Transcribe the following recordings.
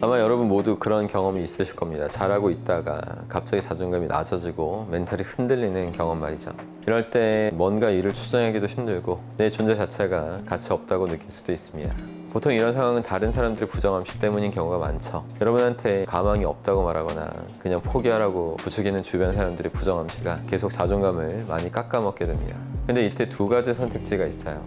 아마 여러분 모두 그런 경험이 있으실 겁니다. 잘하고 있다가 갑자기 자존감이 낮아지고 멘탈이 흔들리는 경험 말이죠. 이럴 때 뭔가 일을 추진하기도 힘들고 내 존재 자체가 가치 없다고 느낄 수도 있습니다. 보통 이런 상황은 다른 사람들의 부정암시 때문인 경우가 많죠. 여러분한테 가망이 없다고 말하거나 그냥 포기하라고 부추기는 주변 사람들의 부정암시가 계속 자존감을 많이 깎아먹게 됩니다. 근데 이때 두 가지 선택지가 있어요.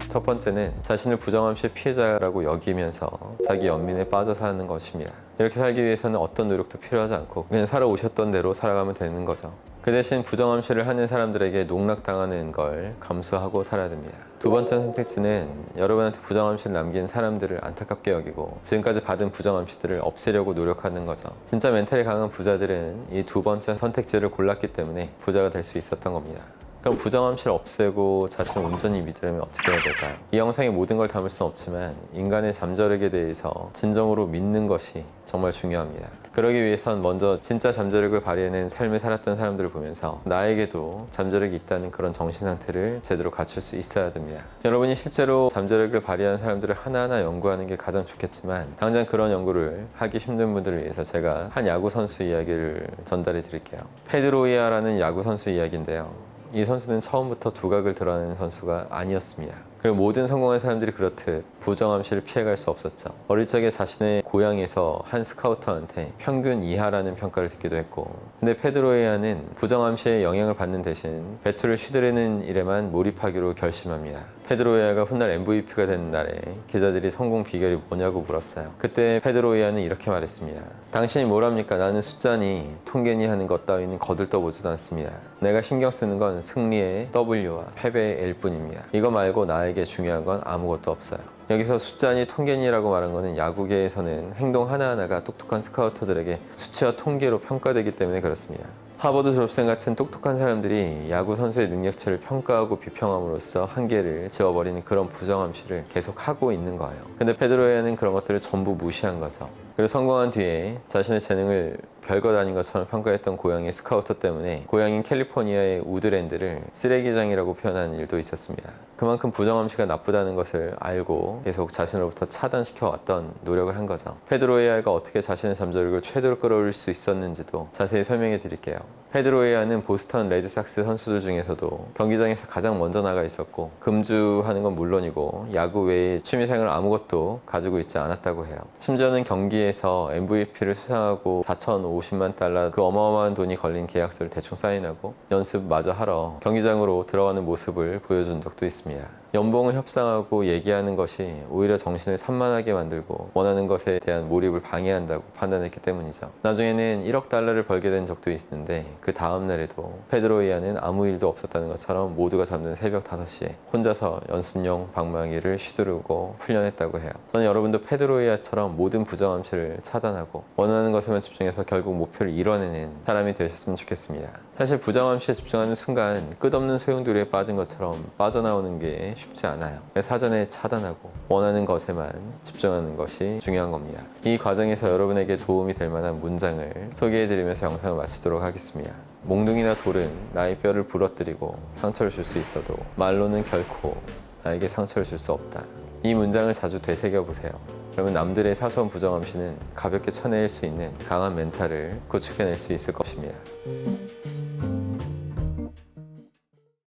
첫 번째는 자신을 부정암시의 피해자라고 여기면서 자기 연민에 빠져 사는 것입니다. 이렇게 살기 위해서는 어떤 노력도 필요하지 않고 그냥 살아오셨던 대로 살아가면 되는 거죠. 그 대신 부정암시를 하는 사람들에게 농락당하는 걸 감수하고 살아야 됩니다. 두 번째 선택지는 여러분한테 부정암시를 남긴 사람들을 안타깝게 여기고 지금까지 받은 부정암시들을 없애려고 노력하는 거죠. 진짜 멘탈이 강한 부자들은 이 두 번째 선택지를 골랐기 때문에 부자가 될 수 있었던 겁니다. 그럼 부정암시를 없애고 자신을 온전히 믿으려면 어떻게 해야 될까요? 이 영상에 모든 걸 담을 수는 없지만 인간의 잠재력에 대해서 진정으로 믿는 것이 정말 중요합니다. 그러기 위해선 먼저 진짜 잠재력을 발휘하는 삶을 살았던 사람들을 보면서 나에게도 잠재력이 있다는 그런 정신 상태를 제대로 갖출 수 있어야 됩니다. 여러분이 실제로 잠재력을 발휘하는 사람들을 하나하나 연구하는 게 가장 좋겠지만 당장 그런 연구를 하기 힘든 분들을 위해서 제가 한 야구 선수 이야기를 전달해 드릴게요. 페드로이아라는 야구 선수 이야기인데요. 이 선수는 처음부터 두각을 드러내는 선수가 아니었습니다. 그리고 모든 성공한 사람들이 그렇듯 부정암시를 피해갈 수 없었죠. 어릴 적에 자신의 고향에서 한 스카우터한테 평균 이하라는 평가를 듣기도 했고, 근데 페드로이아는 부정암시에 영향을 받는 대신 배투를 휘두르는 일에만 몰입하기로 결심합니다. 페드로이아가 훗날 MVP가 된 날에 기자들이 성공 비결이 뭐냐고 물었어요. 그때 페드로이아는 이렇게 말했습니다. 당신이 뭘 합니까? 나는 숫자니 통계니 하는 것 따위는 거들떠보지도 않습니다. 내가 신경 쓰는 건 승리의 W와 패배의 L뿐입니다. 이거 말고 나에게 중요한 건 아무것도 없어요. 여기서 숫자니 통계니라고 말한 거는 야구계에서는 행동 하나하나가 똑똑한 스카우터들에게 수치와 통계로 평가되기 때문에 그렇습니다. 하버드 졸업생 같은 똑똑한 사람들이 야구 선수의 능력치를 평가하고 비평함으로써 한계를 지워버리는 그런 부정암시를 계속 하고 있는 거예요. 근데 페드로이아는 그런 것들을 전부 무시한 거죠. 그리고 성공한 뒤에 자신의 재능을 별것 아닌 것처럼 평가했던 고향의 스카우터 때문에 고향인 캘리포니아의 우드랜드를 쓰레기장이라고 표현하는 일도 있었습니다. 그만큼 부정암시가 나쁘다는 것을 알고 계속 자신으로부터 차단시켜 왔던 노력을 한 거죠. 페드로이아가 어떻게 자신의 잠재력을 최대로 끌어올릴 수 있었는지도 자세히 설명해 드릴게요. 페드로이아는 보스턴 레드삭스 선수들 중에서도 경기장에서 가장 먼저 나가 있었고 금주하는 건 물론이고 야구 외에 취미생활 아무것도 가지고 있지 않았다고 해요. 심지어는 경기에서 MVP를 수상하고 4,050만 달러 그 어마어마한 돈이 걸린 계약서를 대충 사인하고 연습마저 하러 경기장으로 들어가는 모습을 보여준 적도 있습니다. 연봉을 협상하고 얘기하는 것이 오히려 정신을 산만하게 만들고 원하는 것에 대한 몰입을 방해한다고 판단했기 때문이죠. 나중에는 1억 달러를 벌게 된 적도 있는데 그 다음 날에도 페드로이아는 아무 일도 없었다는 것처럼 모두가 잠든 새벽 5시에 혼자서 연습용 방망이를 휘두르고 훈련했다고 해요. 저는 여러분도 페드로이아처럼 모든 부정암시를 차단하고 원하는 것에만 집중해서 결국 목표를 이뤄내는 사람이 되셨으면 좋겠습니다. 사실 부정암시에 집중하는 순간 끝없는 소용돌이에 빠진 것처럼 빠져나오는 게 쉽지 않아요. 사전에 차단하고 원하는 것에만 집중하는 것이 중요한 겁니다. 이 과정에서 여러분에게 도움이 될 만한 문장을 소개해드리면서 영상을 마치도록 하겠습니다. 몽둥이나 돌은 나의 뼈를 부러뜨리고 상처를 줄 수 있어도 말로는 결코 나에게 상처를 줄 수 없다. 이 문장을 자주 되새겨보세요. 그러면 남들의 사소한 부정암시는 가볍게 쳐낼 수 있는 강한 멘탈을 구축해낼 수 있을 것입니다.